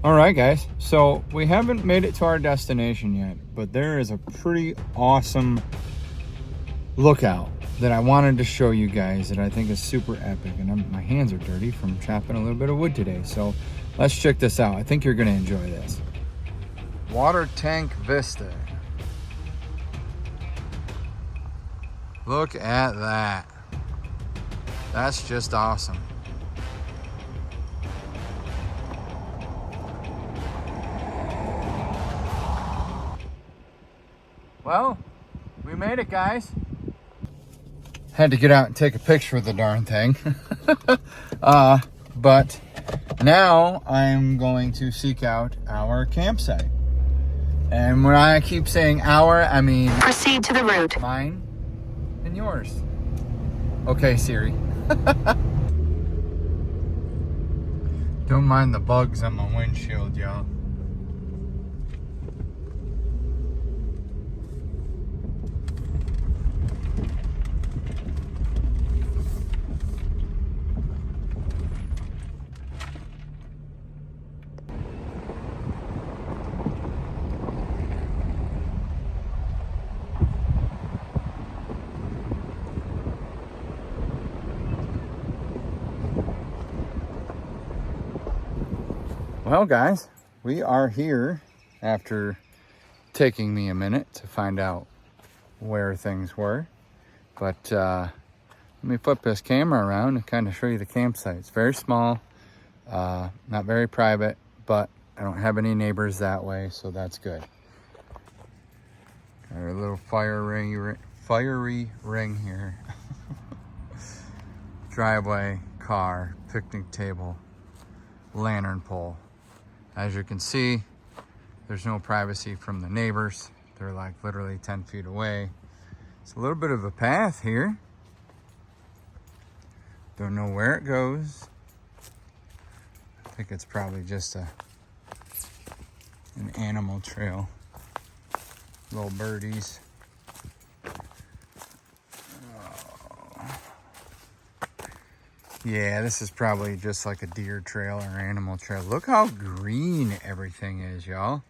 All right, guys. So we haven't made it to our destination yet, but there is a pretty awesome lookout that I wanted to show you guys that I think is super epic. And my hands are dirty from chopping a little bit of wood today. So let's check this out. I think you're going to enjoy this. Water Tank Vista. Look at that. That's just awesome. Well, we made it, guys. Had to get out and take a picture of the darn thing. But now I'm going to seek out our campsite. And when I keep saying our, I mean... proceed to the route. Mine and yours. Okay, Siri. Don't mind the bugs on my windshield, y'all. Well, guys, we are here after taking me a minute to find out where things were. But let me flip this camera around and kind of show you the campsite. It's very small, not very private, but I don't have any neighbors that way, so that's good. Got a little fiery ring here. Driveway, car, picnic table, lantern pole. As you can see, there's no privacy from the neighbors. They're like literally 10 feet away. It's a little bit of a path here. Don't know where it goes. I think it's probably just an animal trail. Little birdies. Yeah, this is probably just like a deer trail or animal trail. Look how green everything is, y'all.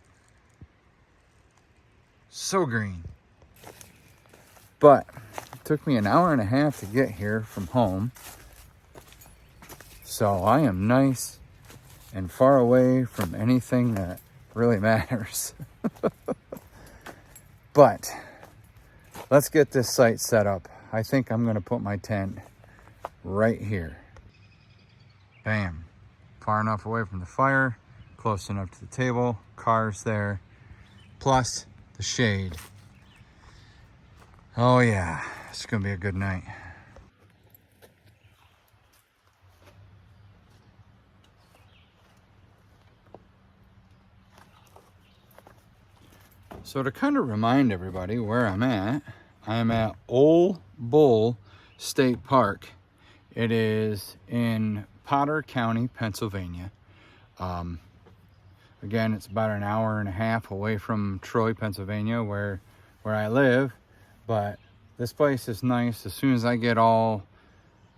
So green. But it took me an hour and a half to get here from home. So I am nice and far away from anything that really matters. But let's get this site set up. I think I'm going to put my tent right here. Bam. Far enough away from the fire, close enough to the table, cars there, plus the shade. Oh yeah, it's gonna be a good night. So to kind of remind everybody where I'm at, I am at Old Bull State Park. It is in Potter County, Pennsylvania. Again, it's about an hour and a half away from Troy, Pennsylvania, where I live. But this place is nice. As soon as I get all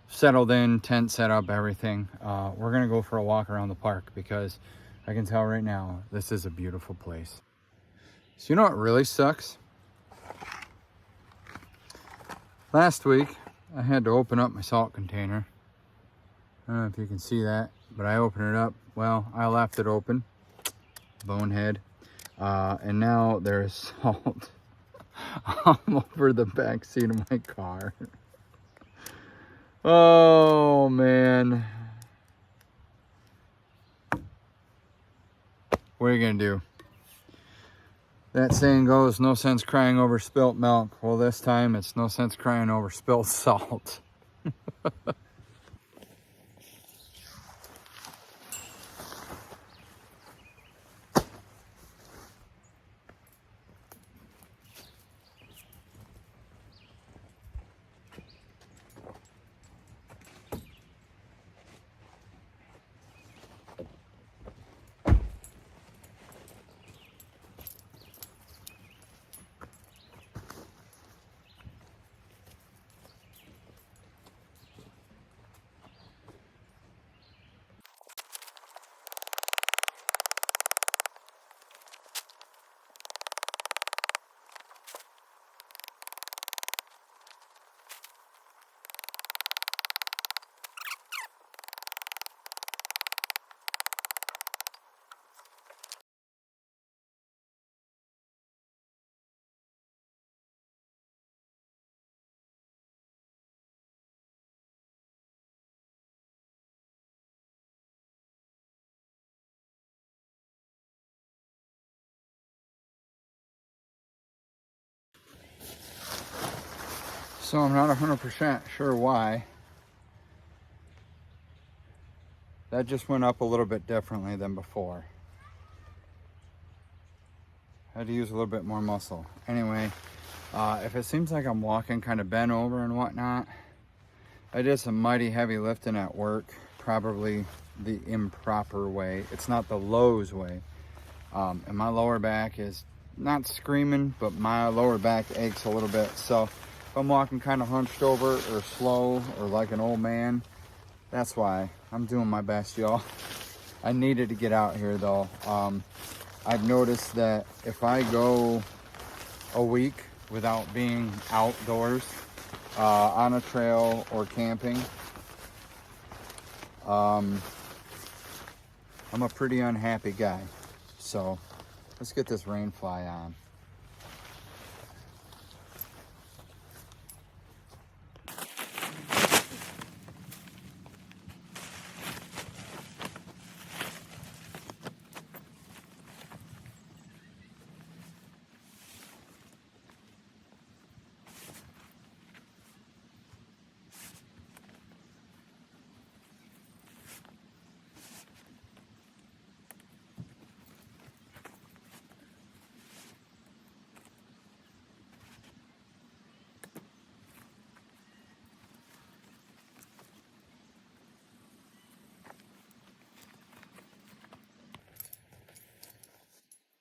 settled in, tent set up, everything, we're gonna go for a walk around the park because I can tell right now, this is a beautiful place. So you know what really sucks? Last week, I had to open up my salt container. I don't know if you can see that, but I opened it up. Well, I left it open. Bonehead. And now there's salt all over the back seat of my car. Oh, man. What are you going to do? That saying goes, no sense crying over spilt milk. Well, this time it's no sense crying over spilt salt. So I'm not 100% sure why. That just went up a little bit differently than before. Had to use a little bit more muscle. Anyway, if it seems like I'm walking kind of bent over and whatnot, I did some mighty heavy lifting at work, probably the improper way. It's not the Lowe's way. And my lower back is not screaming, but my lower back aches a little bit. So if I'm walking kind of hunched over or slow or like an old man, that's why. I'm doing my best, y'all. I needed to get out here though. I've noticed that if I go a week without being outdoors, on a trail or camping, I'm a pretty unhappy guy. So let's get this rain fly on.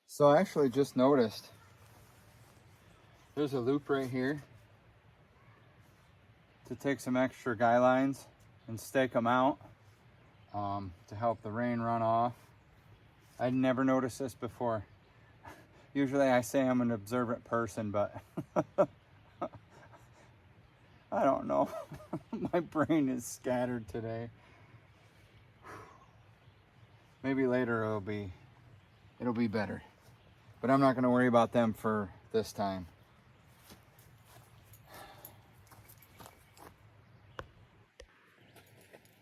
So I actually just noticed there's a loop right here to take some extra guy lines and stake them out to help the rain run off. I'd never noticed this before. Usually I say I'm an observant person, but I don't know. My brain is scattered today. Maybe later it'll be better. But I'm not going to worry about them for this time.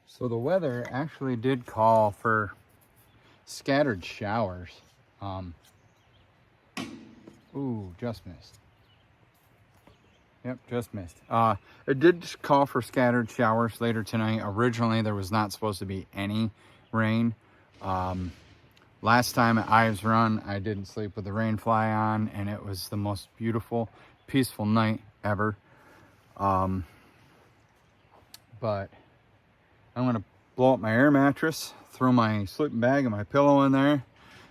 So the weather actually did call for scattered showers. Ooh, just missed. Yep, just missed. It did call for scattered showers later tonight. Originally, there was not supposed to be any rain. Last time at Ives Run, I didn't sleep with the rain fly on, and it was the most beautiful, peaceful night ever. But I'm gonna blow up my air mattress, throw my sleeping bag and my pillow in there,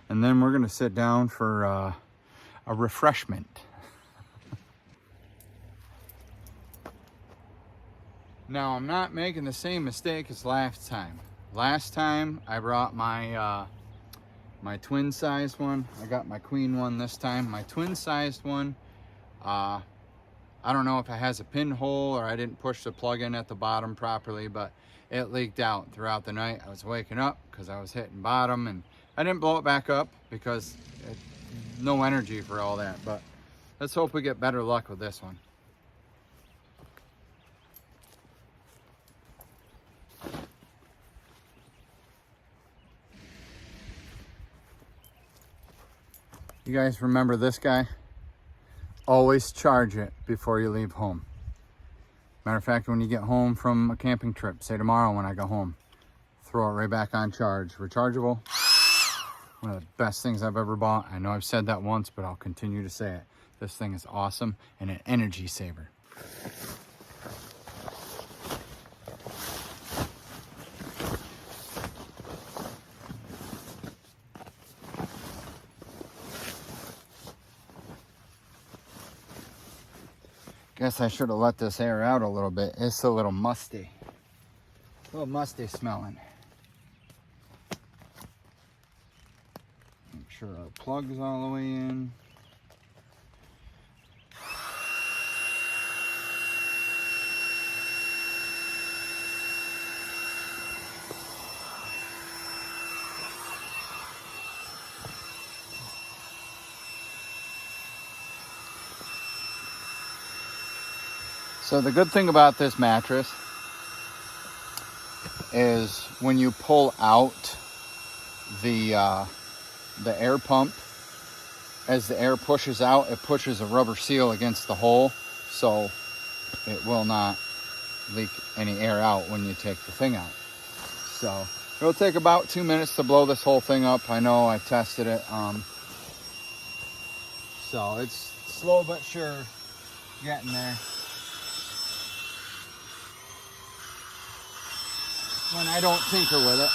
and then we're gonna sit down for a refreshment. Now, I'm not making the same mistake as last time. Last time, I brought my my twin-sized one. I got my queen one this time. My twin-sized one, I don't know if it has a pinhole or I didn't push the plug in at the bottom properly, but it leaked out throughout the night. I was waking up because I was hitting bottom, and I didn't blow it back up because no energy for all that. But let's hope we get better luck with this one. You guys remember this guy? Always charge it before you leave home. Matter of fact, when you get home from a camping trip, say tomorrow when I go home, throw it right back on charge. Rechargeable, one of the best things I've ever bought. I know I've said that once, but I'll continue to say it. This thing is awesome and an energy saver. Guess I should have let this air out a little bit. It's a little musty. A little musty smelling. Make sure our plug's all the way in. So the good thing about this mattress is when you pull out the air pump, as the air pushes out, it pushes a rubber seal against the hole. So it will not leak any air out when you take the thing out. So it'll take about 2 minutes to blow this whole thing up. I know, I tested it. So it's slow but sure getting there. When I don't tinker with it.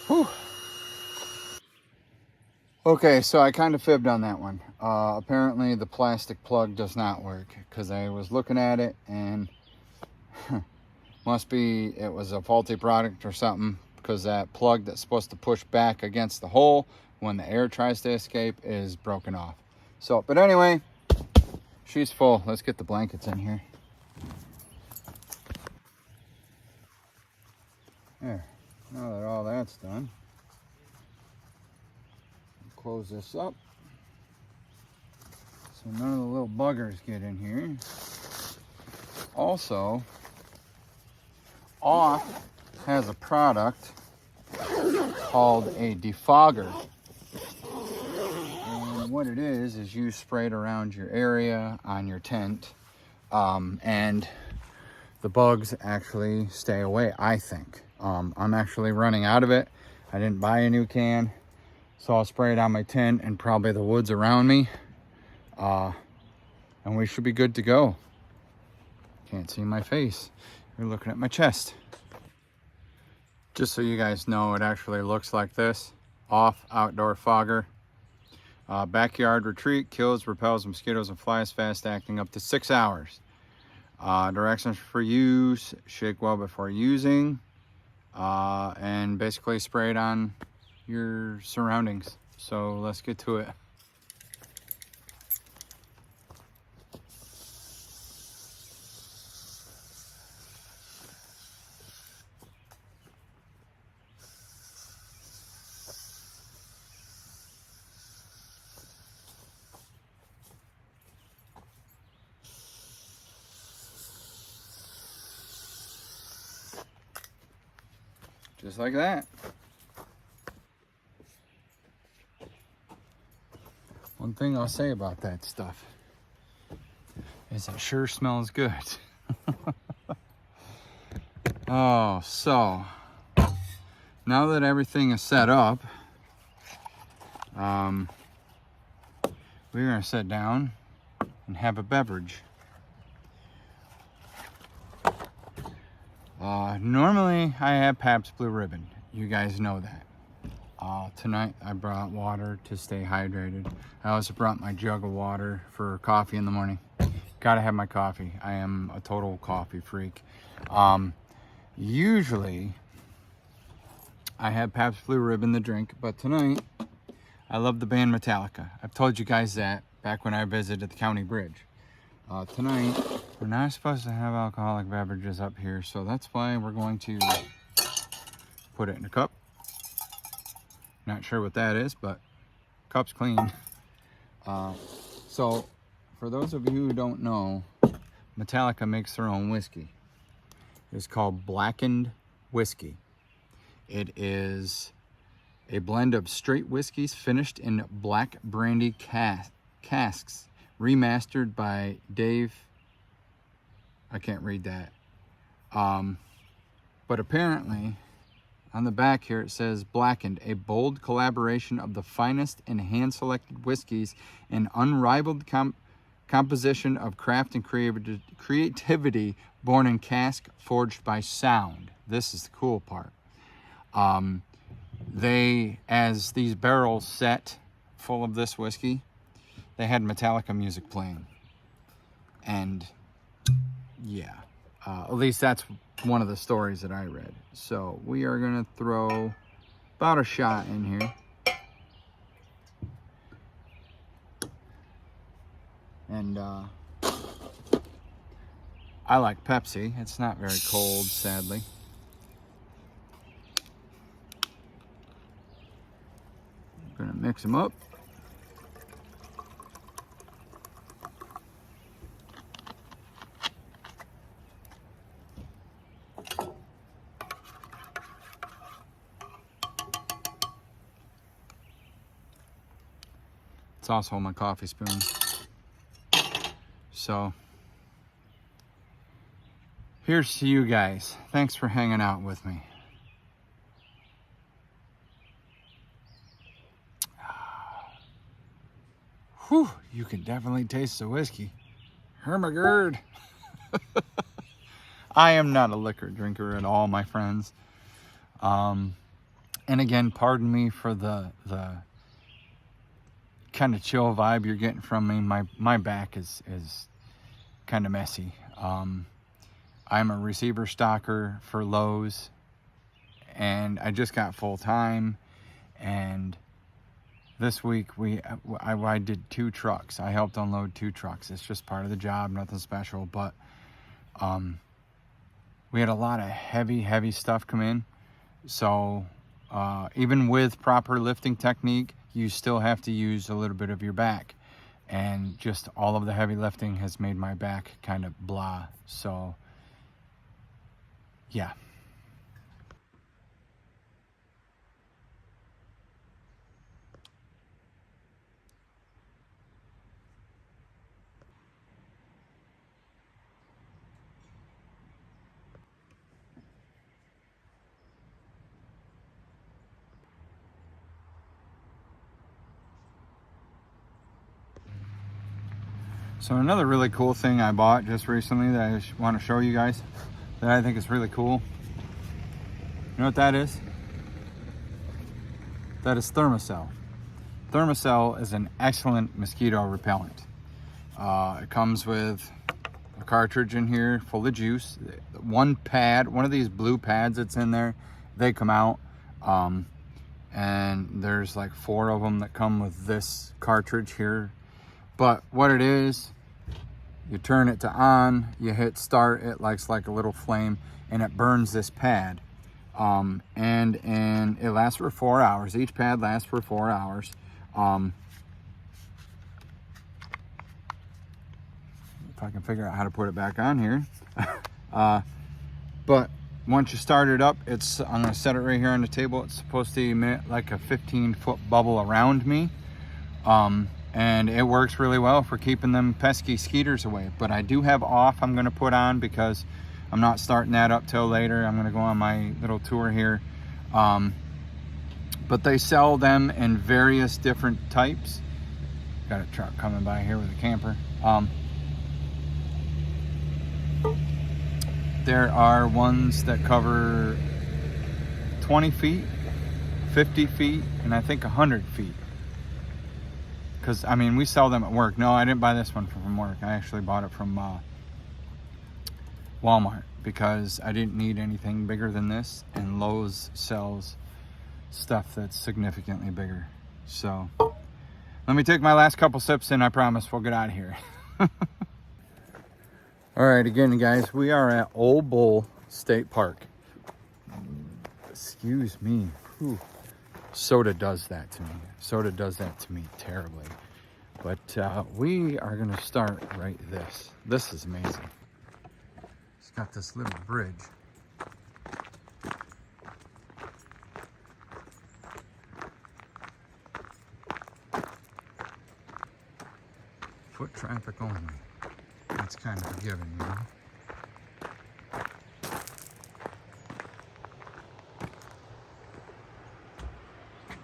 Whew. Okay, so I kind of fibbed on that one. Apparently the plastic plug does not work, because I was looking at it and must be it was a faulty product or something, because that plug that's supposed to push back against the hole when the air tries to escape is broken off. So, but anyway, she's full. Let's get the blankets in here. There, now that all that's done, close this up so none of the little buggers get in here. Also, Off has a product called a defogger, and what it is you spray it around your area on your tent, and the bugs actually stay away, I think. I'm actually running out of it. I didn't buy a new can, so I'll spray it on my tent and probably the woods around me, and we should be good to go. Can't see my face. You're looking at my chest. Just so you guys know, it actually looks like this. Off outdoor fogger. Backyard retreat, kills, repels mosquitoes and flies, fast acting, up to 6 hours. Directions for use: shake well before using, and basically spray it on your surroundings. So let's get to it. Just like that. One thing I'll say about that stuff is it sure smells good. Oh, so now that everything is set up, we're gonna sit down and have a beverage. Normally I have Pabst Blue Ribbon. You guys know that. Tonight I brought water to stay hydrated. I also brought my jug of water for coffee in the morning. Gotta have my coffee. I am a total coffee freak. Usually I have Pabst Blue Ribbon the drink, but tonight I love the band Metallica. I've told you guys that back when I visited the county bridge. Tonight we're not supposed to have alcoholic beverages up here, so that's why we're going to put it in a cup. Not sure what that is, but cup's clean. So for those of you who don't know, Metallica makes their own whiskey. It's called Blackened Whiskey. It is a blend of straight whiskeys finished in black brandy casks, remastered by Dave. I can't read that. But apparently on the back here it says Blackened, a bold collaboration of the finest and hand-selected whiskeys, an unrivaled composition of craft and creativity, born in cask, forged by sound. This is the cool part. As these barrels set full of this whiskey, they had Metallica music playing. And yeah, at least that's one of the stories that I read. So we are gonna throw about a shot in here. And I like Pepsi. It's not very cold, sadly. I'm gonna mix them up. It's also my coffee spoon. So here's to you guys. Thanks for hanging out with me. Whew, you can definitely taste the whiskey. Hermagerd. I am not a liquor drinker at all, my friends. And again, pardon me for the kind of chill vibe you're getting from me. My back is kind of messy. I'm a receiver stocker for Lowe's, and I just got full time. And this week I did 2 trucks. I helped unload 2 trucks. It's just part of the job, nothing special. But we had a lot of heavy stuff come in. So even with proper lifting technique, you still have to use a little bit of your back. And just all of the heavy lifting has made my back kind of blah. So yeah. So another really cool thing I bought just recently that I want to show you guys that I think is really cool. You know what that is? That is Thermacell. Thermacell is an excellent mosquito repellent. It comes with a cartridge in here full of juice. One pad, one of these blue pads that's in there, they come out. And there's like 4 of them that come with this cartridge here. But what it is, you turn it to on, you hit start, it likes like a little flame, and it burns this pad. And it lasts for 4 hours. Each pad lasts for 4 hours. If I can figure out how to put it back on here. But once you start it up, I'm gonna set it right here on the table. It's supposed to emit like a 15-foot bubble around me. And it works really well for keeping them pesky skeeters away. But I do have off I'm gonna put on because I'm not starting that up till later. I'm gonna go on my little tour here. But they sell them in various different types. Got a truck coming by here with a camper. There are ones that cover 20 feet, 50 feet, and I think 100 feet. Because, I mean, we sell them at work. No, I didn't buy this one from work. I actually bought it from Walmart because I didn't need anything bigger than this. And Lowe's sells stuff that's significantly bigger. So, let me take my last couple sips and I promise we'll get out of here. All right, again, guys, we are at Old Bull State Park. Excuse me. Whew. Soda does that to me. Soda does that to me terribly. But we are gonna start right this. This is amazing. It's got this little bridge. Foot traffic only. That's kind of a given, you know?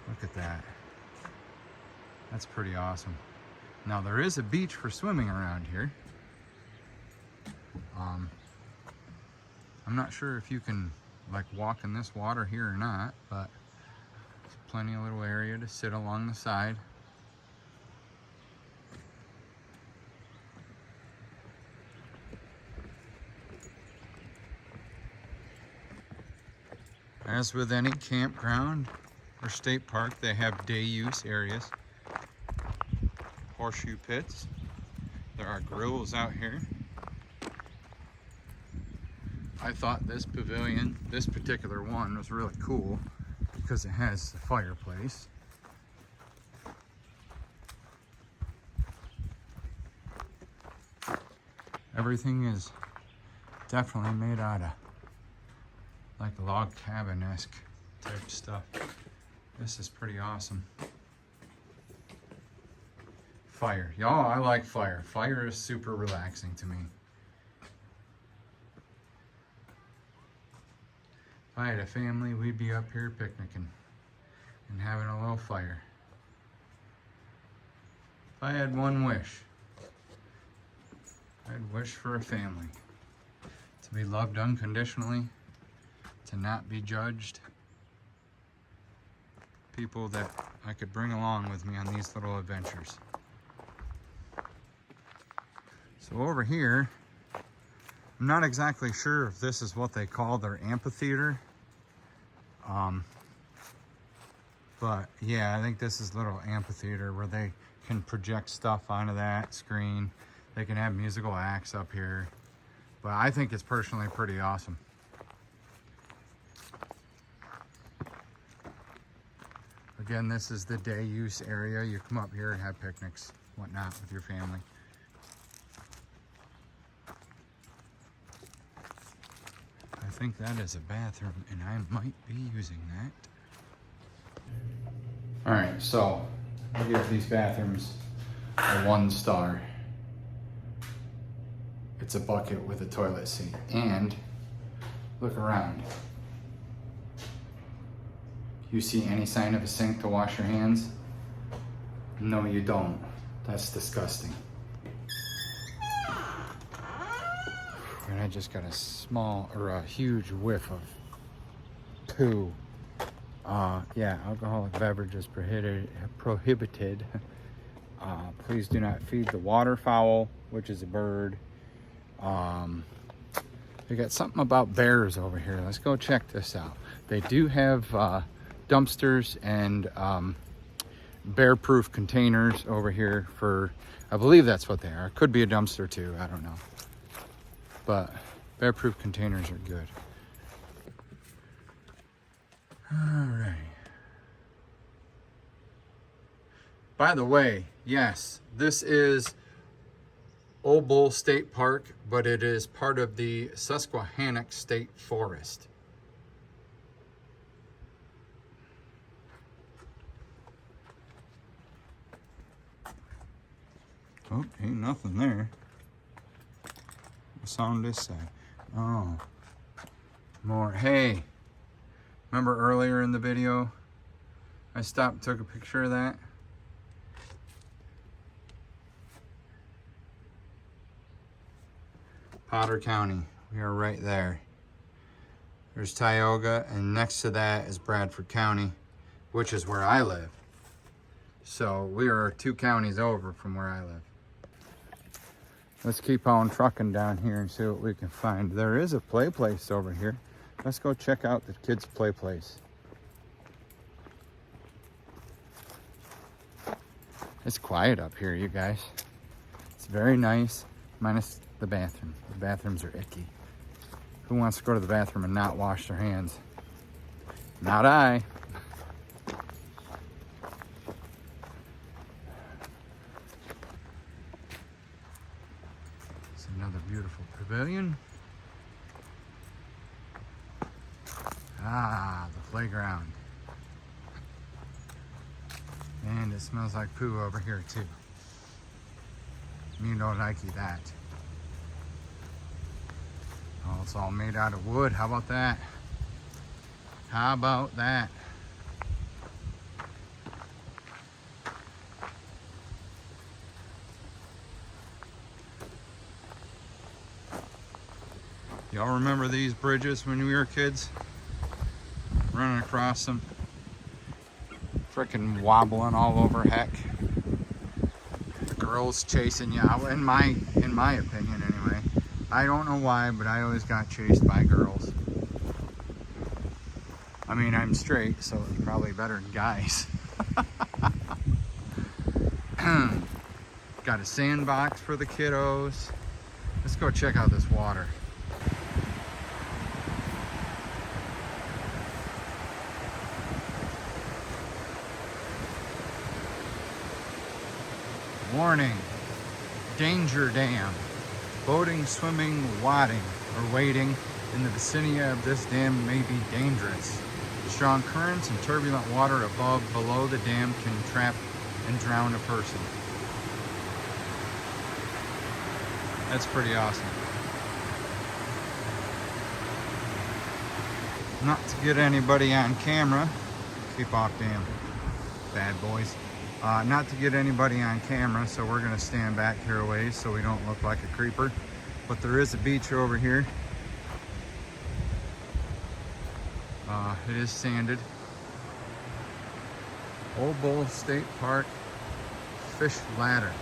Look at that. That's pretty awesome. Now there is a beach for swimming around here. I'm not sure if you can like walk in this water here or not, but there's plenty of little area to sit along the side. As with any campground or state park, they have day use areas. Horseshoe pits. There are grills out here. I thought this pavilion, this particular one, was really cool because it has a fireplace. Everything is definitely made out of like log cabin-esque type stuff. This is pretty awesome. fire. Y'all, I like fire. Fire is super relaxing to me. If I had a family, we'd be up here picnicking and having a little fire. If I had one wish, I'd wish for a family. To be loved unconditionally, to not be judged. People that I could bring along with me on these little adventures. So over here, I'm not exactly sure if this is what they call their amphitheater. But yeah, I think this is a little amphitheater where they can project stuff onto that screen. They can have musical acts up here. But I think it's personally pretty awesome. Again, this is the day use area. You come up here and have picnics, whatnot with your family. I think that is a bathroom and I might be using that. All right, so I'll give these bathrooms a 1 star. It's a bucket with a toilet seat. And look around. You see any sign of a sink to wash your hands? No, you don't. That's disgusting. And I just got a huge whiff of poo. Yeah, alcoholic beverages prohibited. Please do not feed the waterfowl, which is a bird. We got something about bears over here. Let's go check this out. They do have dumpsters and bear-proof containers over here for, I believe that's what they are. It could be a dumpster too, I don't know. But bear-proof containers are good. All right. By the way, yes, this is Old Bull State Park, but it is part of the Susquehannock State Forest. Oh, ain't nothing there. What's on this side? Oh, more. Hey, remember earlier in the video, I stopped and took a picture of that? Potter County, we are right there. There's Tioga, and next to that is Bradford County, which is where I live. So we are 2 counties over from where I live. Let's keep on trucking down here and see what we can find. There is a play place over here. Let's go check out the kids' play place. It's quiet up here, you guys. It's very nice, minus the bathroom. The bathrooms are icky. Who wants to go to the bathroom and not wash their hands? Not I. It's another beautiful pavilion. Ah, the playground. And it smells like poo over here too. You don't like that. Oh, it's all made out of wood. How about that? How about that? Y'all remember these bridges when we were kids? Running across them. Frickin' wobbling all over heck. The girls chasing you out, in my opinion anyway. I don't know why, but I always got chased by girls. I mean, I'm straight, so it's probably better than guys. Got a sandbox for the kiddos. Let's go check out this water. Warning, danger dam. Boating, swimming, wading, or wading in the vicinity of this dam may be dangerous. Strong currents and turbulent water below the dam can trap and drown a person. That's pretty awesome. Not to get anybody on camera. Keep off, damn bad boys. Not to get anybody on camera, so we're gonna stand back here a ways so we don't look like a creeper. But there is a beach over here. It is sanded. Old Bull State Park Fish Ladder.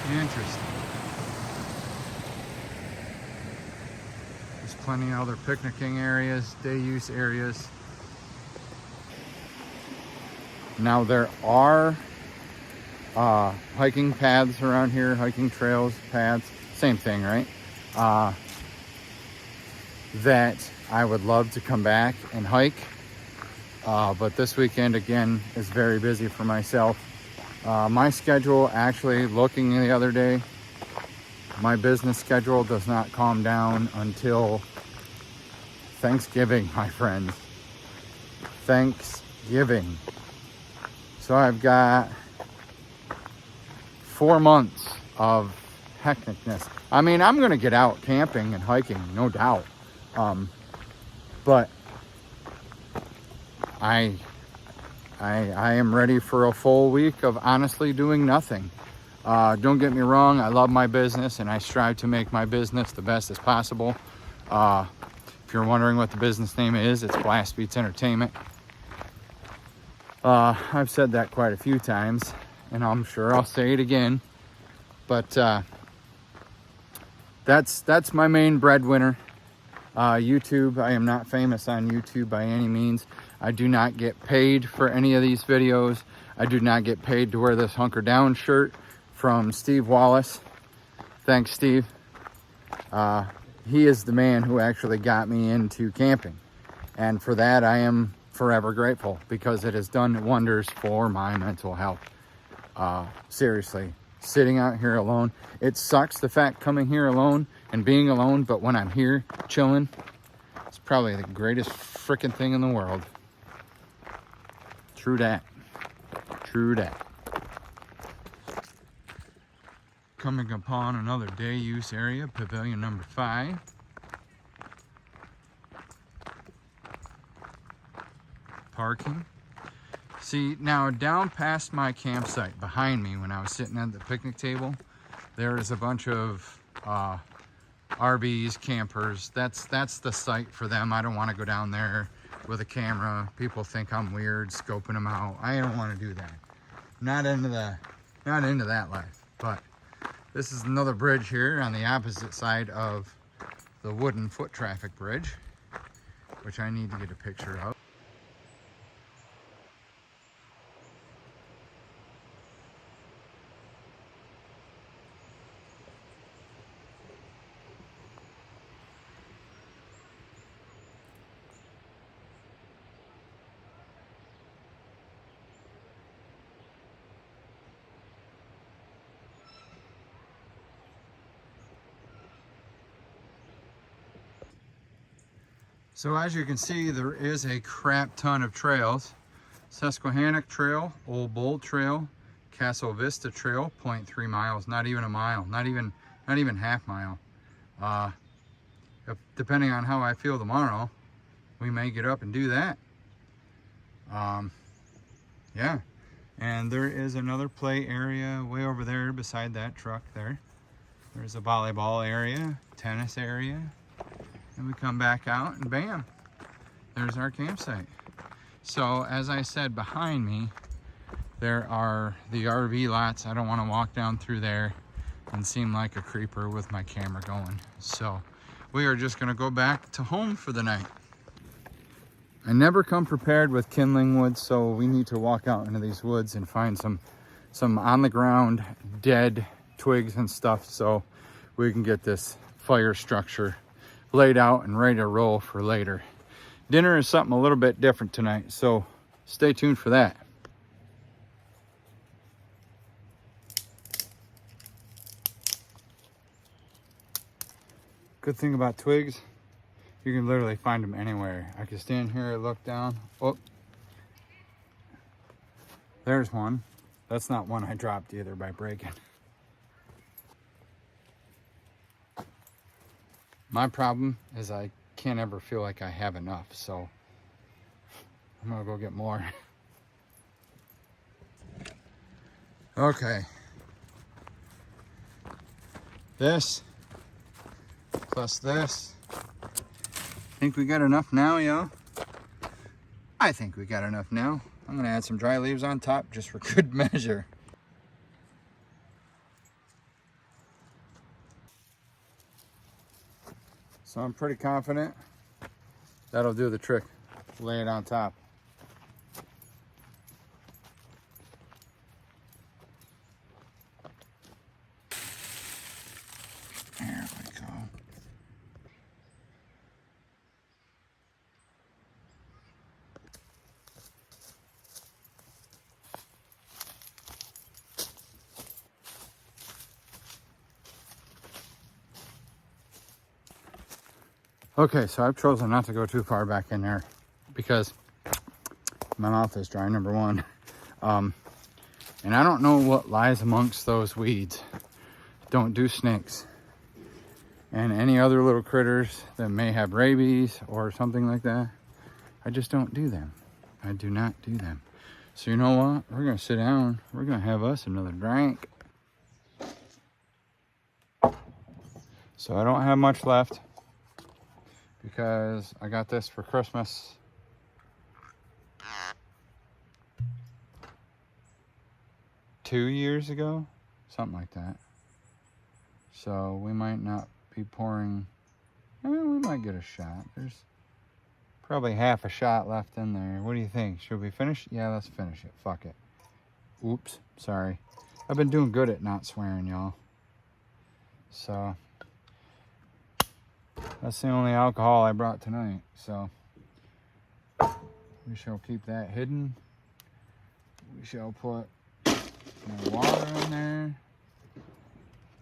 Interesting. There's plenty of other picnicking areas, day use areas. Now there are hiking paths around here, hiking trails, paths, same thing, right? That I would love to come back and hike. But this weekend, again, is very busy for myself. My schedule, actually looking the other day, my business schedule does not calm down until Thanksgiving, my friends. Thanksgiving. So I've got 4 months of hecticness. I mean, I'm gonna get out camping and hiking, no doubt. But I am ready for a full week of honestly doing nothing. Don't get me wrong, I love my business and I strive to make my business the best as possible. If you're wondering what the business name is, it's Blast Beats Entertainment. I've said that quite a few times, and I'm sure I'll say it again. But that's my main breadwinner. YouTube, I am not famous on YouTube by any means. I do not get paid for any of these videos. I do not get paid to wear this Hunker Down shirt from Steve Wallace. Thanks, Steve. He is the man who actually got me into camping. And for that, I am forever grateful because it has done wonders for my mental health. Seriously, sitting out here alone. It sucks the fact coming here alone and being alone, but when I'm here chilling, it's probably the greatest freaking thing in the world. True that. True that. Coming upon another day use area, pavilion number 5. Parking. See, now down past my campsite behind me, when I was sitting at the picnic table, there is a bunch of RVs, campers. That's the site for them. I don't want to go down there with a camera. People think I'm weird scoping them out. I don't want to do that. Not into that life. But this is another bridge here on the opposite side of the wooden foot traffic bridge, which I need to get a picture of. So as you can see, there is a crap ton of trails. Susquehannock Trail, Old Bull Trail, Castle Vista Trail, 0.3 miles, not even a mile, not even half mile. Depending on how I feel tomorrow, we may get up and do that. Yeah, and there is another play area way over there beside that truck there. There's a volleyball area, tennis area. And we come back out and bam, there's our campsite. So as I said, behind me, there are the RV lots. I don't want to walk down through there and seem like a creeper with my camera going. So we are just going to go back to home for the night. I never come prepared with kindling wood, so we need to walk out into these woods and find some on the ground dead twigs and stuff so we can get this fire structure laid out and ready to roll for later. Dinner is something a little bit different tonight, so stay tuned for that. Good thing about twigs, You can literally find them anywhere. I can stand here and look down. Oh, there's one. That's not one I dropped either by breaking. My problem is I can't ever feel like I have enough, so I'm gonna go get more. Okay. This plus this. Think we got enough now, yo? I think we got enough now. I'm gonna add some dry leaves on top just for good measure. So I'm pretty confident that'll do the trick. Lay it on top. There we go. Okay, so I've chosen not to go too far back in there because my mouth is dry, number one. And I don't know what lies amongst those weeds. Don't do snakes. And any other little critters that may have rabies or something like that. I just don't do them. I do not do them. So you know what? We're gonna sit down. We're gonna have us another drink. So I don't have much left because I got this for Christmas. Two years ago, something like that. So we might not be pouring. We might get a shot. There's probably half a shot left in there. What do you think? Should we finish? Yeah, let's finish it. Fuck it. Oops, sorry. I've been doing good at not swearing, y'all. So that's the only alcohol I brought tonight. So we shall keep that hidden. We shall put water in there,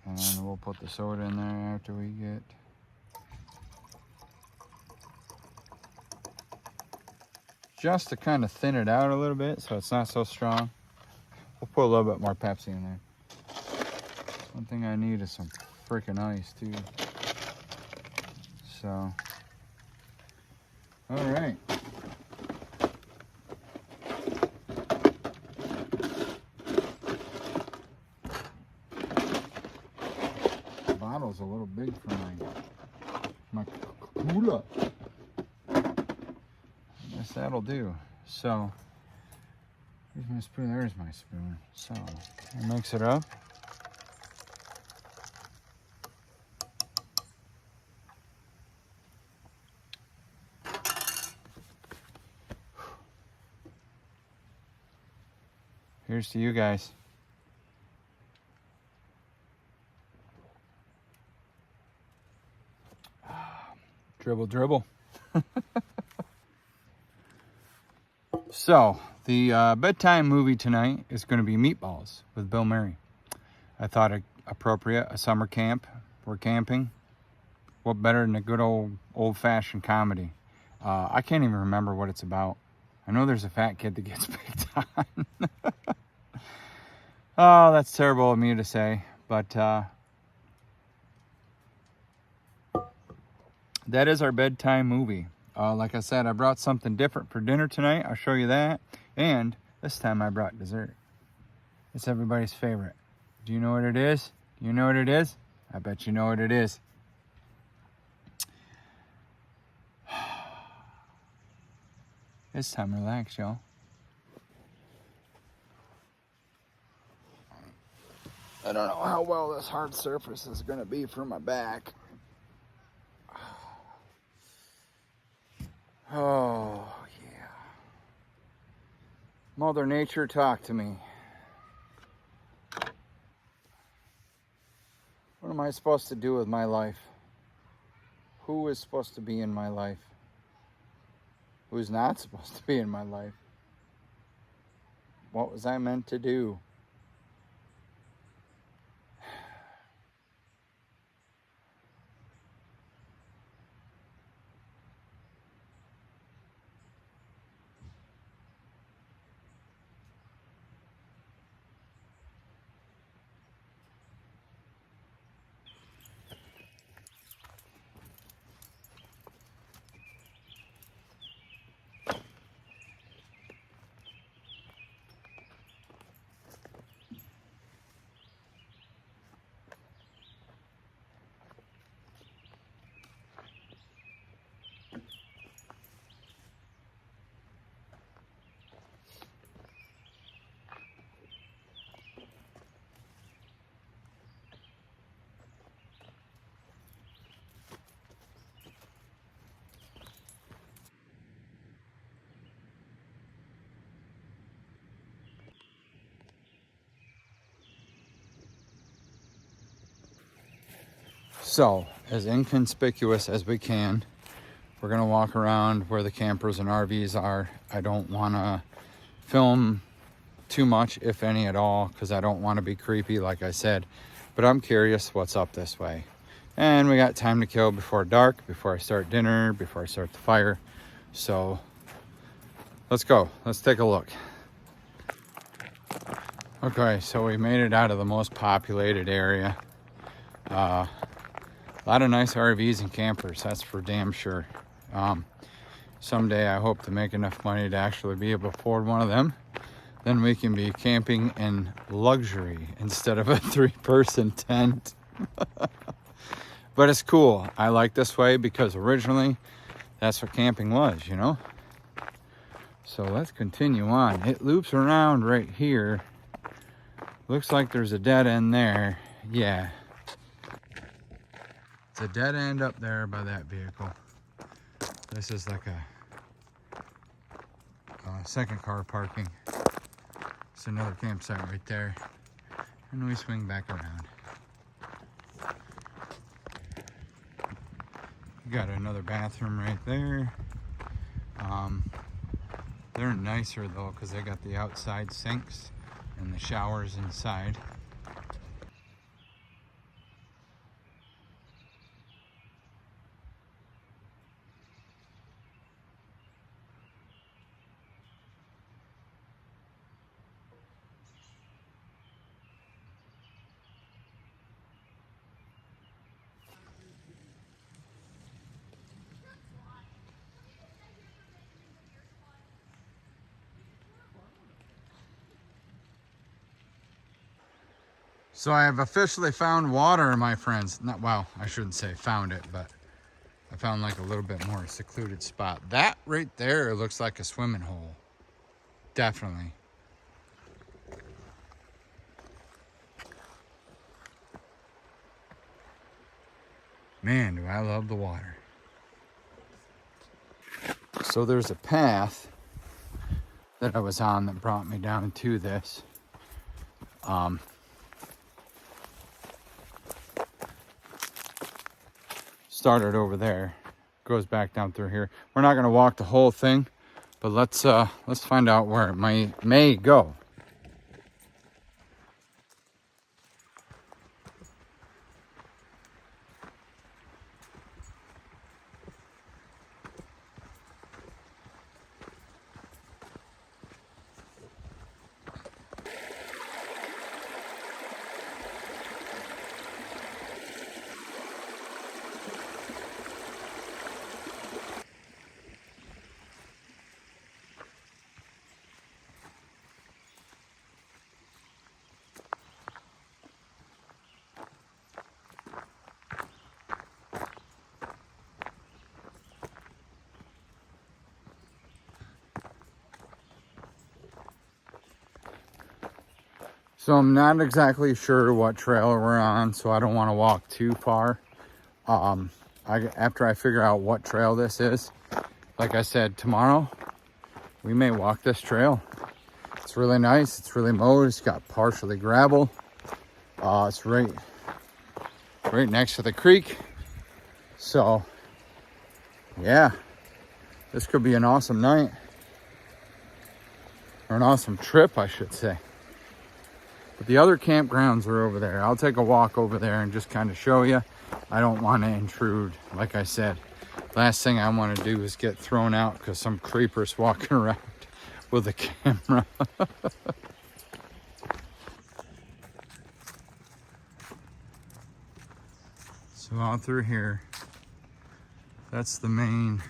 and then we'll put the soda in there after we get just to kind of thin it out a little bit so it's not so strong. We'll put a little bit more Pepsi in there. One thing I need is some freaking ice too. So, all right. Bottle's a little big for my Coca-Cola. I guess that'll do. So here's my spoon. There's my spoon. So I'll mix it up. Here's to you guys. Dribble, dribble. So, the bedtime movie tonight is going to be Meatballs with Bill Murray. I thought it appropriate, a summer camp. We're camping. What better than a good old-fashioned comedy? I can't even remember what it's about. I know there's a fat kid that gets picked on. Oh, that's terrible of me to say, but that is our bedtime movie. Like I said, I brought something different for dinner tonight. I'll show you that. And this time I brought dessert. It's everybody's favorite. Do you know what it is? Do you know what it is? I bet you know what it is. This time, relax, y'all. I don't know how well this hard surface is going to be for my back. Oh, yeah. Mother Nature, talk to me. What am I supposed to do with my life? Who is supposed to be in my life? Who's not supposed to be in my life? What was I meant to do? So, as inconspicuous as we can, we're gonna walk around where the campers and RVs are. I don't wanna film too much, if any at all, because I don't want to be creepy, like I said. But I'm curious what's up this way. And we got time to kill before dark, before I start dinner, before I start the fire. So let's go. Let's take a look. Okay, so we made it out of the most populated area. A lot of nice RVs and campers, that's for damn sure. Someday I hope to make enough money to actually be able to afford one of them. Then we can be camping in luxury instead of a 3-person tent. But it's cool. I like this way because originally that's what camping was, you know? So let's continue on. It loops around right here. Looks like there's a dead end there. Yeah. It's a dead end up there by that vehicle. This is like a second car parking. It's another campsite right there. And we swing back around. Got another bathroom right there. They're nicer though because they got the outside sinks and the showers inside. So I have officially found water, my friends. Not, well, I shouldn't say found it, but I found like a little bit more secluded spot. That right there looks like a swimming hole. Definitely. Man, do I love the water. So there's a path that I was on that brought me down to this. Started over there, goes back down through here. We're not going to walk the whole thing, but let's find out where it may go. So I'm not exactly sure what trail we're on, so I don't want to walk too far. After I figure out what trail this is, like I said, tomorrow we may walk this trail. It's really nice. It's really mowed. It's got partially gravel. It's right next to the creek. So yeah, this could be an awesome night, or an awesome trip, I should say. But the other campgrounds are over there. I'll take a walk over there and just kind of show you. I don't want to intrude, like I said. Last thing I want to do is get thrown out because some creeper's walking around with a camera. So out through here, that's the main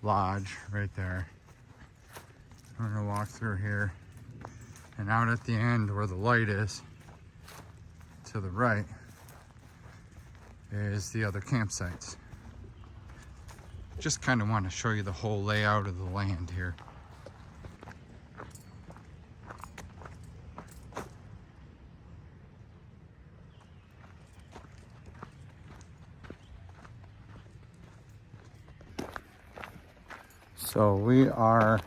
lodge right there. We're gonna walk through here. And out at the end where the light is, to the right, is the other campsites. Just kind of want to show you the whole layout of the land here. So we are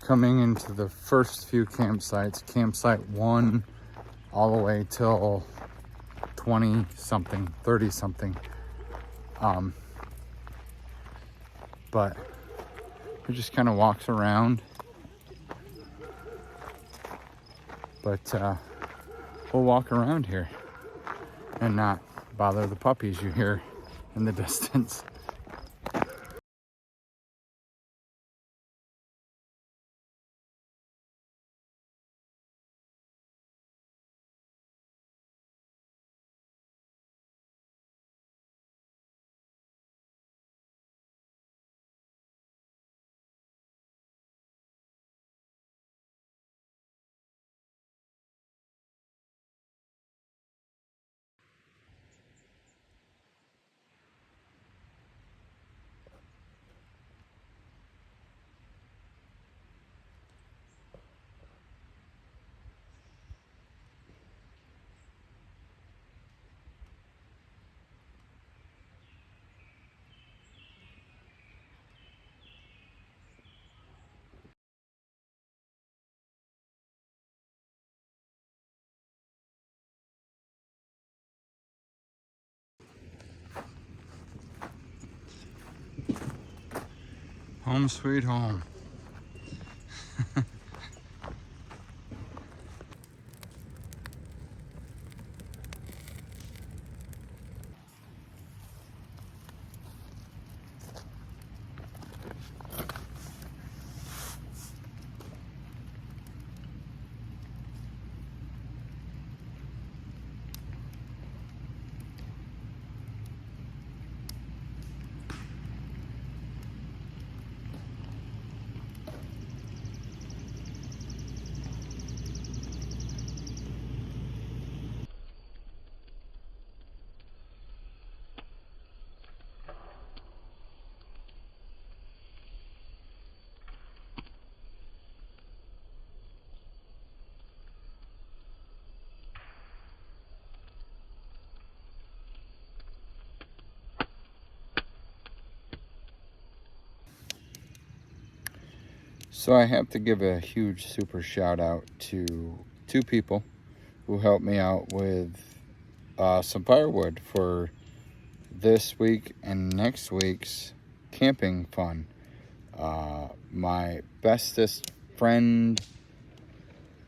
coming into the first few campsites, campsite 1 all the way till 20 something, 30 something. But he just kind of walks around. But we'll walk around here and not bother the puppies you hear in the distance. Home sweet home. So I have to give a huge super shout out to two people who helped me out with some firewood for this week and next week's camping fun. My bestest friend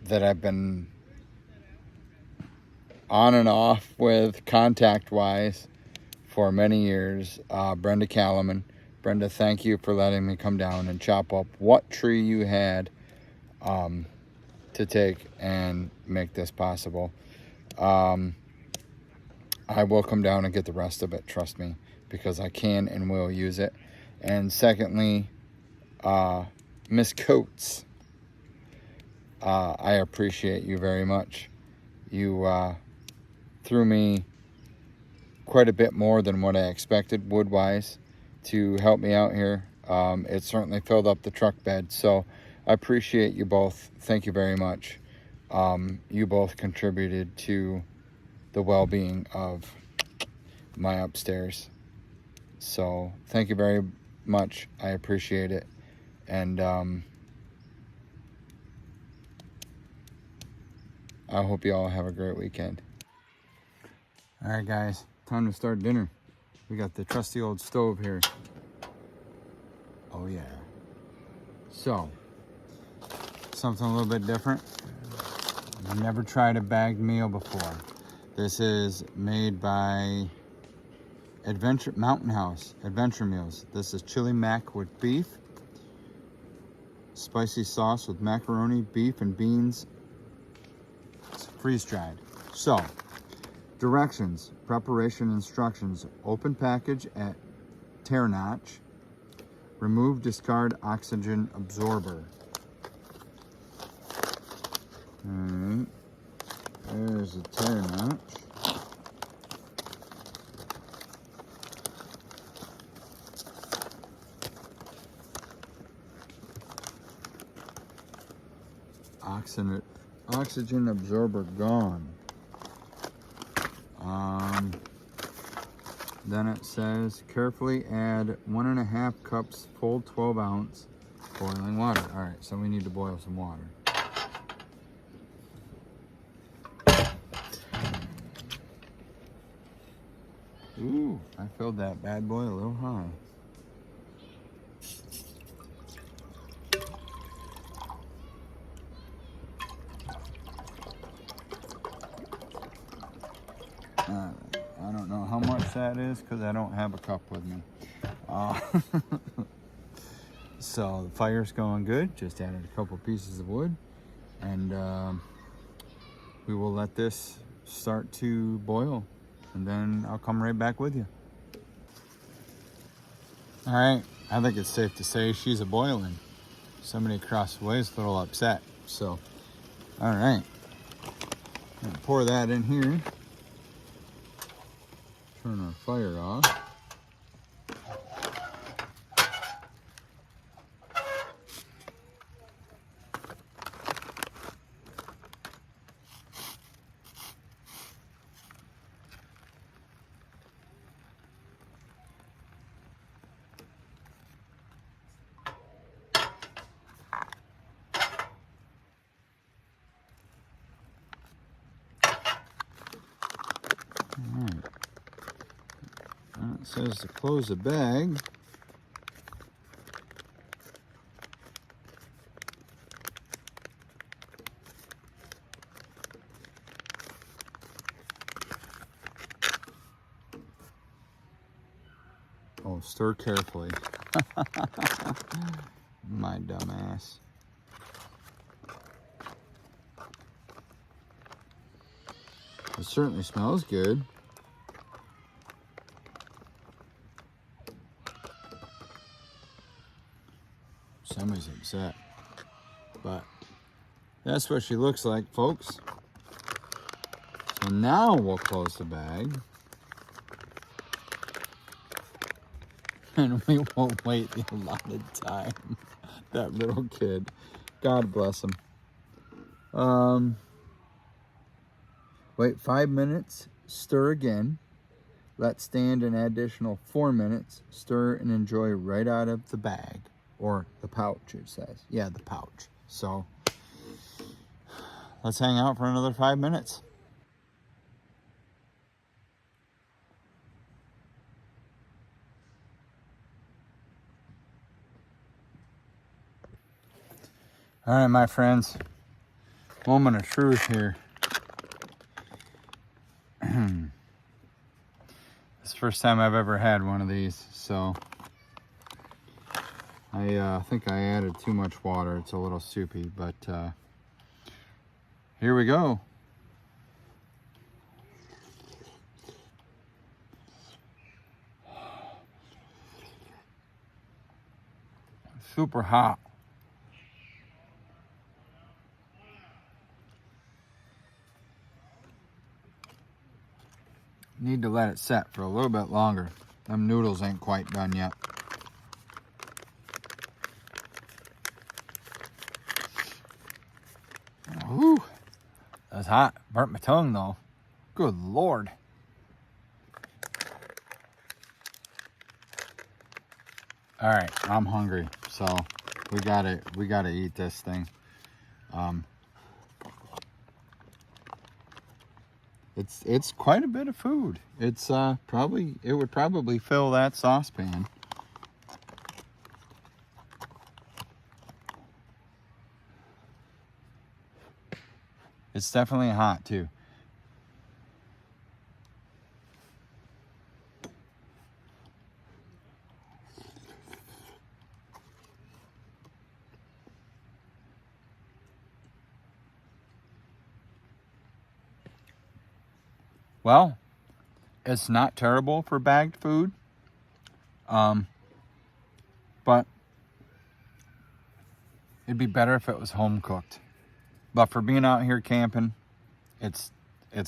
that I've been on and off with contact-wise for many years, Brenda Callman. Brenda, thank you for letting me come down and chop up what tree you had to take and make this possible. I will come down and get the rest of it, trust me, because I can and will use it. And secondly, Miss Coates, I appreciate you very much. You threw me quite a bit more than what I expected wood-wise to help me out here. It certainly filled up the truck bed, so I appreciate you both. Thank you very much. You both contributed to the well-being of my upstairs. So thank you very much. I appreciate it. And I hope you all have a great weekend. All right, guys, time to start dinner. We got the trusty old stove here. Oh yeah. So, something a little bit different. I've never tried a bagged meal before. This is made by Mountain House Adventure Meals. This is chili mac with beef, spicy sauce with macaroni, beef, and beans. It's freeze-dried. So, directions, preparation instructions: open package at tear notch, remove discard oxygen absorber. Alright, there's a tear notch. Oxygen absorber gone. Then it says carefully add 1.5 cups full 12-ounce boiling water. All right, so we need to boil some water. Ooh, I filled that bad boy a little high. I don't know how much that is because I don't have a cup with me. So the fire's going good. Just added a couple pieces of wood, and we will let this start to boil, and then I'll come right back with you. All right, I think it's safe to say she's a boiling. Somebody across the way is a little upset. So, all right, gonna pour that in here. Turn our fire off. Alright, it says to close the bag. Oh, stir carefully. My dumb ass. It certainly smells good. Somebody's upset. But that's what she looks like, folks. So now we'll close the bag. And we won't wait the allotted time. That little kid. God bless him. Wait 5 minutes, stir again. Let stand an additional 4 minutes. Stir and enjoy right out of the bag. Or the pouch, it says. Yeah, the pouch. So, let's hang out for another 5 minutes. All right, my friends. Moment of truth here. It's the first time I've ever had one of these, so I think I added too much water. It's a little soupy, but here we go. Super hot. Need to let it set for a little bit longer. Them noodles ain't quite done yet. Whew, that's hot. Burnt my tongue though. Good Lord. All right, I'm hungry, so we gotta eat this thing. It's quite a bit of food. It's it would probably fill that saucepan. It's definitely hot too. Well, it's not terrible for bagged food, but it'd be better if it was home cooked. But for being out here camping, it's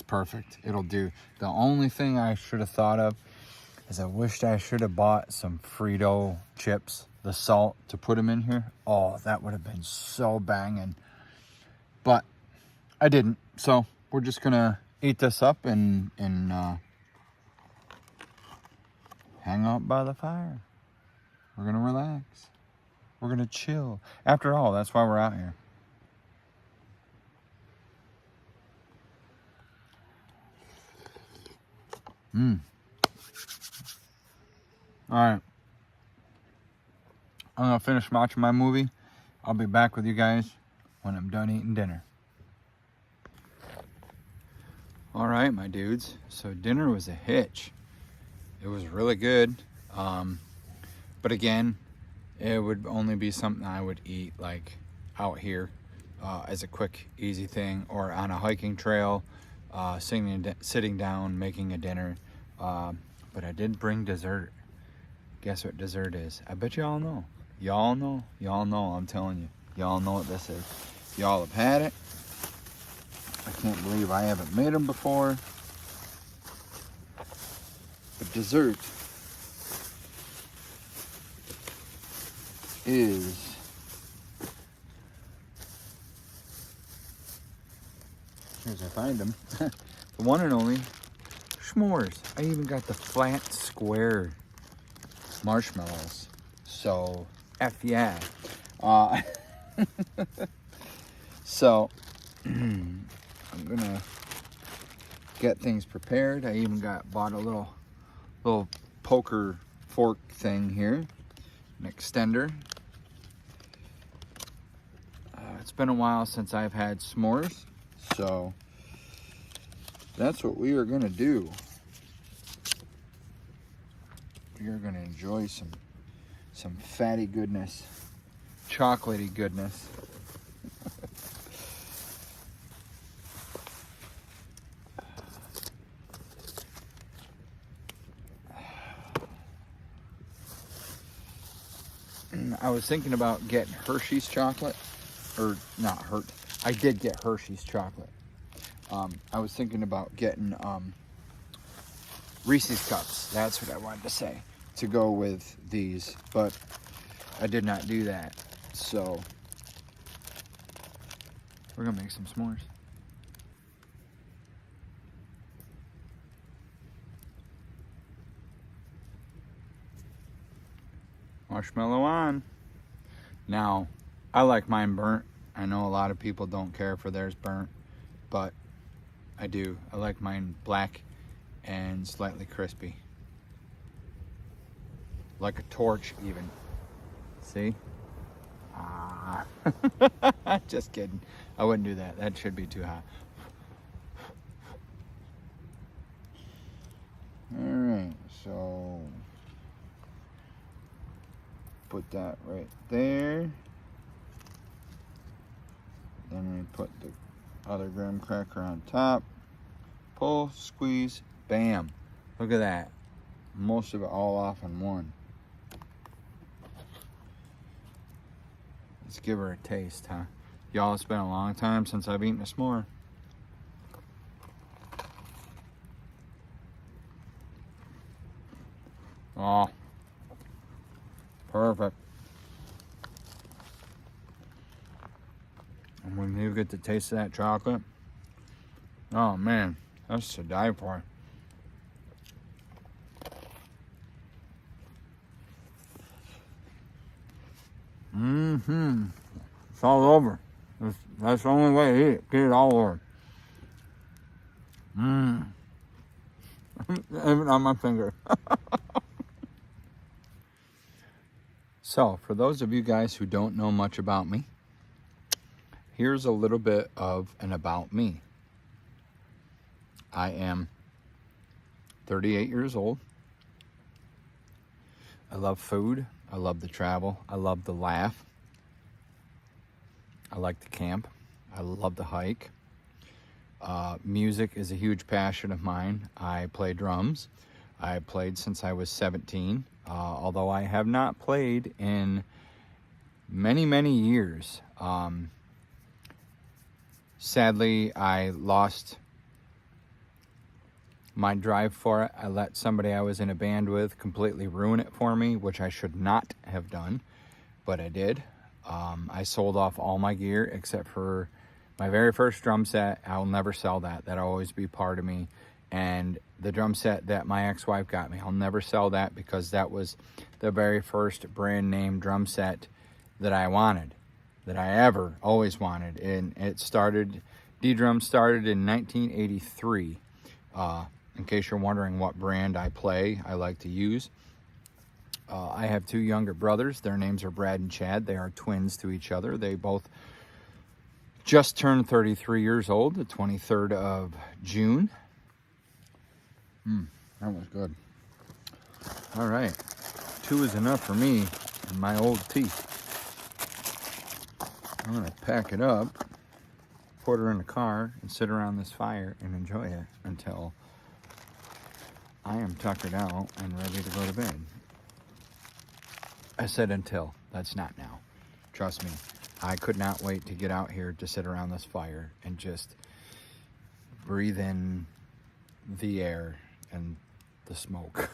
perfect. It'll do. The only thing I should have thought of is I wished I should have bought some Frito chips, the salt, to put them in here. Oh, that would have been so banging. But I didn't. So we're just gonna eat this up and hang out by the fire. We're gonna relax. We're gonna chill. After all, that's why we're out here. Alright. I'm going to finish watching my movie. I'll be back with you guys when I'm done eating dinner. Alright, my dudes. So dinner was a hitch. It was really good. But again, it would only be something I would eat like out here as a quick, easy thing, or on a hiking trail, sitting down, making a dinner. But I did bring dessert. Guess what dessert is? I bet you all know. Y'all know. Y'all know, I'm telling you. Y'all know what this is. Y'all have had it. I can't believe I haven't made them before. But dessert is here's I find them. The one and only s'mores. I even got the flat square marshmallows. So F yeah. So I'm gonna get things prepared. I even bought a little poker fork thing here, an extender. It's been a while since I've had s'mores, so that's what we are gonna do. We are gonna enjoy some fatty goodness, chocolatey goodness. I was thinking about getting Hershey's chocolate, or not I did get Hershey's chocolate. I was thinking about getting Reese's Cups, that's what I wanted to say, to go with these, but I did not do that. So we're gonna make some s'mores. Marshmallow on. Now, I like mine burnt. I know a lot of people don't care for theirs burnt, but I do. I like mine black and slightly crispy. Like a torch even. See? Just kidding. I wouldn't do that. That should be too hot. Alright, so put that right there. Then we put the other graham cracker on top. Pull, squeeze, bam. Look at that. Most of it all off in one. Let's give her a taste, huh? Y'all, it's been a long time since I've eaten a s'more. Oh, perfect. And when you get the taste of that chocolate, oh man, that's to die for. It's all over. That's the only way to eat it. Get it all over. Even on my finger. So, for those of you guys who don't know much about me, here's a little bit of an about me. I am 38 years old. I love food. I love the travel. I love the laugh. I like to camp. I love to hike. Music is a huge passion of mine. I play drums. I played since I was 17, although I have not played in many, many years. Sadly, I lost my drive for it. I let somebody I was in a band with completely ruin it for me, which I should not have done, but I did. I sold off all my gear except for my very first drum set. I'll never sell that. That'll always be part of me. And the drum set that my ex-wife got me, I'll never sell that because that was the very first brand name drum set that I wanted, that I ever always wanted. And it started, D-Drum started in 1983. In case you're wondering what brand I play, I like to use. I have two younger brothers. Their names are Brad and Chad. They are twins to each other. They both just turned 33 years old, the 23rd of June. That was good. All right. 2 is enough for me and my old teeth. I'm going to pack it up, put her in the car, and sit around this fire and enjoy it until I am tuckered out and ready to go to bed. I said until. That's not now. Trust me. I could not wait to get out here to sit around this fire and just breathe in the air and the smoke.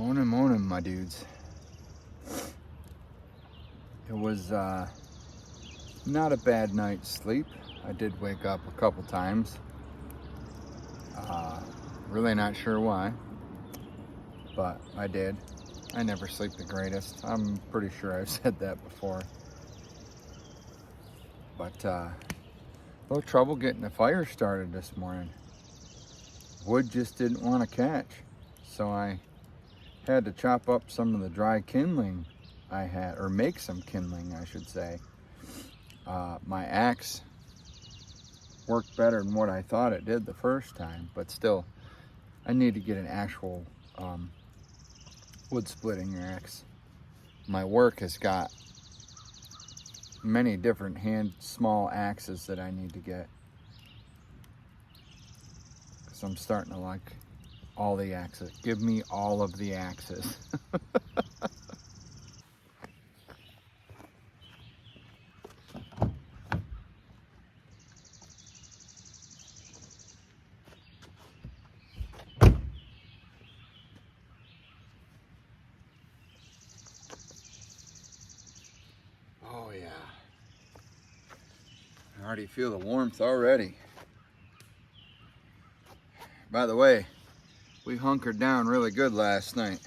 Morning, morning, my dudes. It was not a bad night's sleep. I did wake up a couple times. Really not sure why, but I did. I never sleep the greatest. I'm pretty sure I've said that before. But a little trouble getting the fire started this morning. Wood just didn't want to catch, so I had to chop up some of the dry kindling I had, or make some kindling, I should say. My axe worked better than what I thought it did the first time, but still, I need to get an actual wood splitting axe. My work has got many different small axes that I need to get, because I'm starting to like all the axes. Give me all of the axes. Oh yeah. I already feel the warmth already. By the way, we hunkered down really good last night.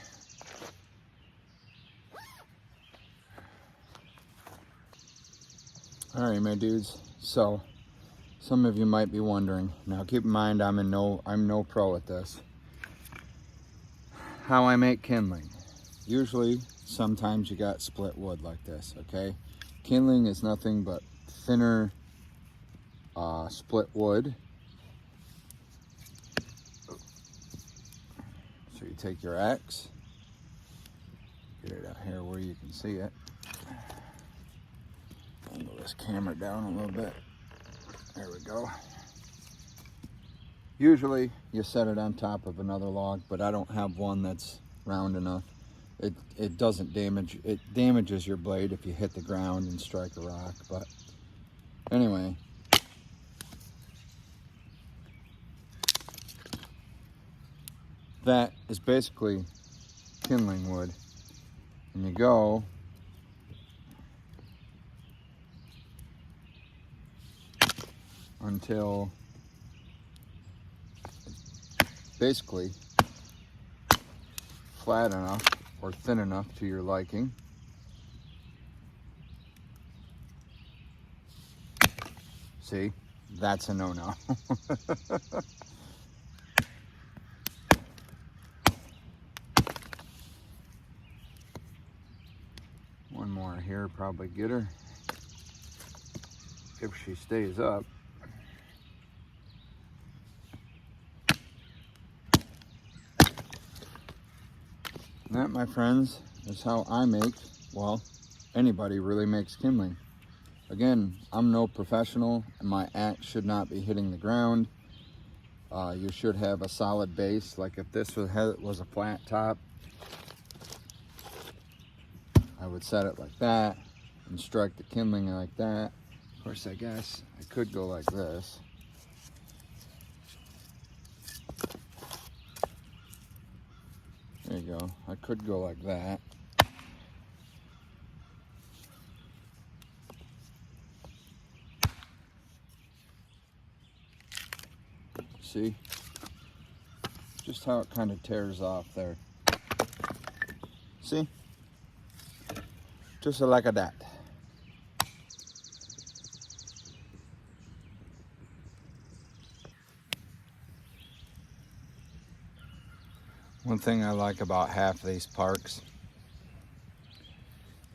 All right, my dudes. So, some of you might be wondering. Now, keep in mind, I'm no pro at this. How I make kindling. Usually, sometimes you got split wood like this. Okay, kindling is nothing but thinner split wood. So you take your axe, get it out here where you can see it. Angle this camera down a little bit. There we go. Usually you set it on top of another log, but I don't have one that's round enough. It doesn't damage, it damages your blade if you hit the ground and strike a rock, but anyway. That is basically kindling wood. And you go until basically flat enough or thin enough to your liking. See, that's a no-no. One more here, probably get her if she stays up. That, my friends, is how I make, well, anybody really makes kindling. Again, I'm no professional, and my axe should not be hitting the ground. You should have a solid base, like if this was a flat top, I would set it like that and strike the kindling like that. Of course, I guess I could go like this. There you go. I could go like that. See? Just how it kind of tears off there. See? Just like that. One thing I like about half of these parks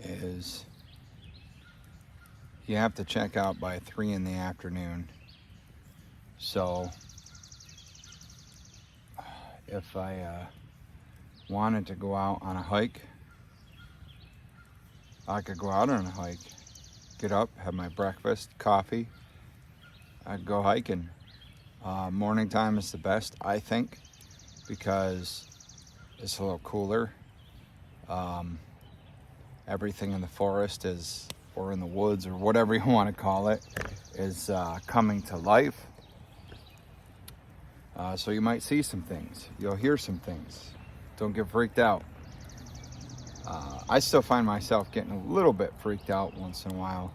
is you have to check out by 3 in the afternoon. So if I wanted to go out on a hike, I could go out on a hike, get up, have my breakfast, coffee, I'd go hiking. Morning time is the best, I think, because it's a little cooler. Everything in the forest is, or in the woods, or whatever you want to call it, is coming to life. So you might see some things, you'll hear some things. Don't get freaked out. I still find myself getting a little bit freaked out once in a while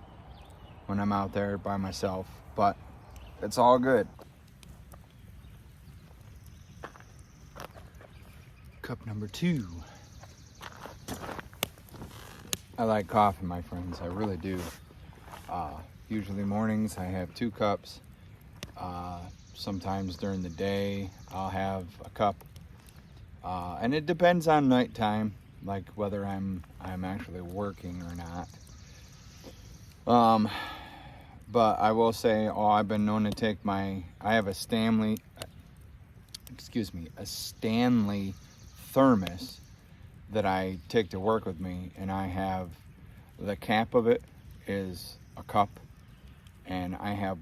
when I'm out there by myself, but it's all good. Cup number 2. I like coffee, my friends. I really do. Usually mornings I have 2 cups. Sometimes during the day I'll have a cup. And it depends on nighttime, like whether I'm actually working or not. But I will say, I've been known to take I have a Stanley thermos that I take to work with me, and I have the cap of it is a cup, and I have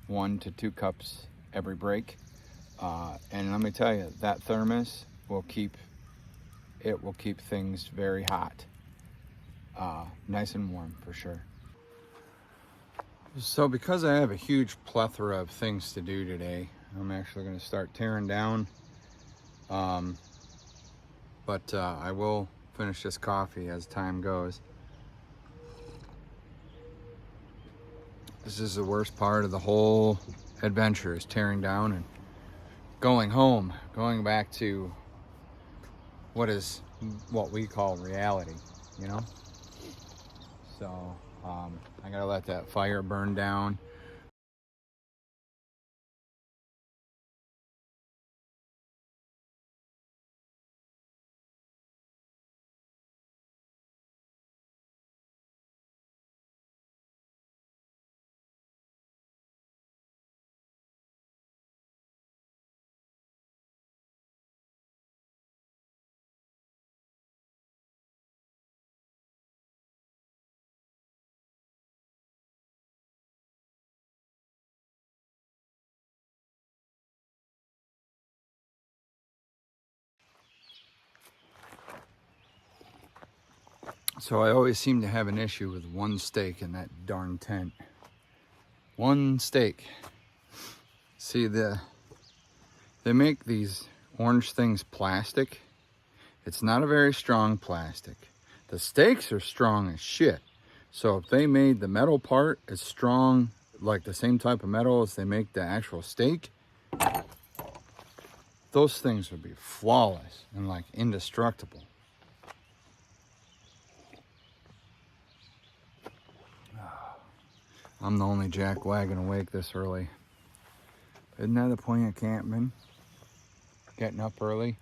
1 to 2 cups every break. And let me tell you, that thermos will keep things very hot, nice and warm for sure. So because I have a huge plethora of things to do today, I'm actually going to start tearing down. But I will finish this coffee as time goes. This is the worst part of the whole adventure, is tearing down and going home, going back to what we call reality, you know? So I gotta let that fire burn down. So I always seem to have an issue with one steak in that darn tent. One steak. See, they make these orange things plastic. It's not a very strong plastic. The steaks are strong as shit. So if they made the metal part as strong, like the same type of metal as they make the actual steak, those things would be flawless and like indestructible. I'm the only jackwagon awake this early. Isn't that the point of camping? Getting up early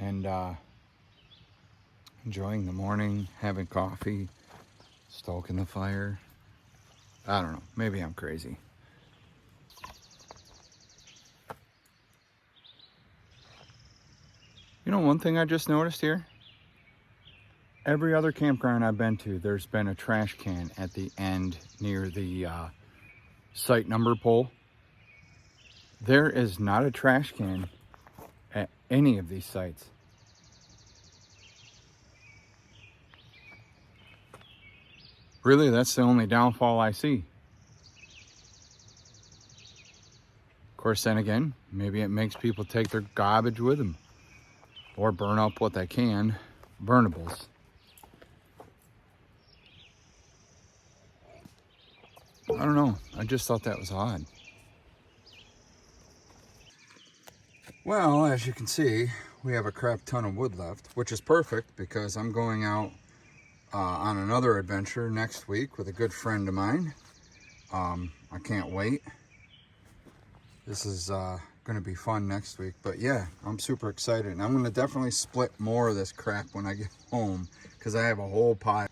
and enjoying the morning, having coffee, stoking the fire. I don't know, maybe I'm crazy. You know, one thing I just noticed here? Every other campground I've been to, there's been a trash can at the end near the site number pole. There is not a trash can at any of these sites. Really, that's the only downfall I see. Of course, then again, maybe it makes people take their garbage with them or burn up what they can, burnables. I don't know, I just thought that was odd. Well, as you can see, we have a crap ton of wood left, which is perfect because I'm going out on another adventure next week with a good friend of mine. I can't wait. This is going to be fun next week, but yeah, I'm super excited. And I'm going to definitely split more of this crap when I get home because I have a whole pile.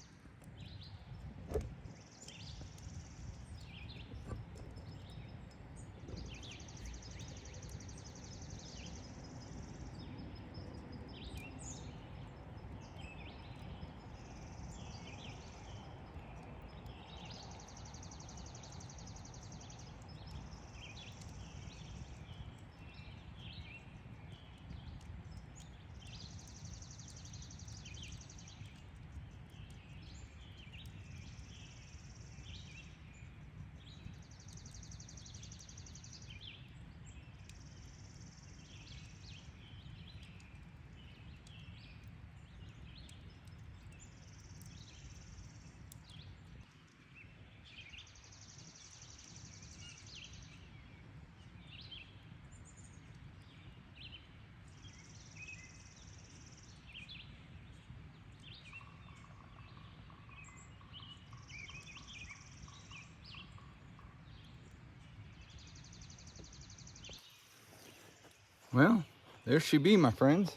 Well, there she be, my friends.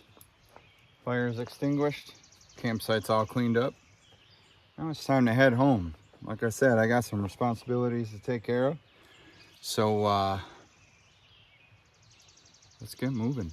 Fire is extinguished. Campsite's all cleaned up. Now it's time to head home. Like I said, I got some responsibilities to take care of. So let's get moving.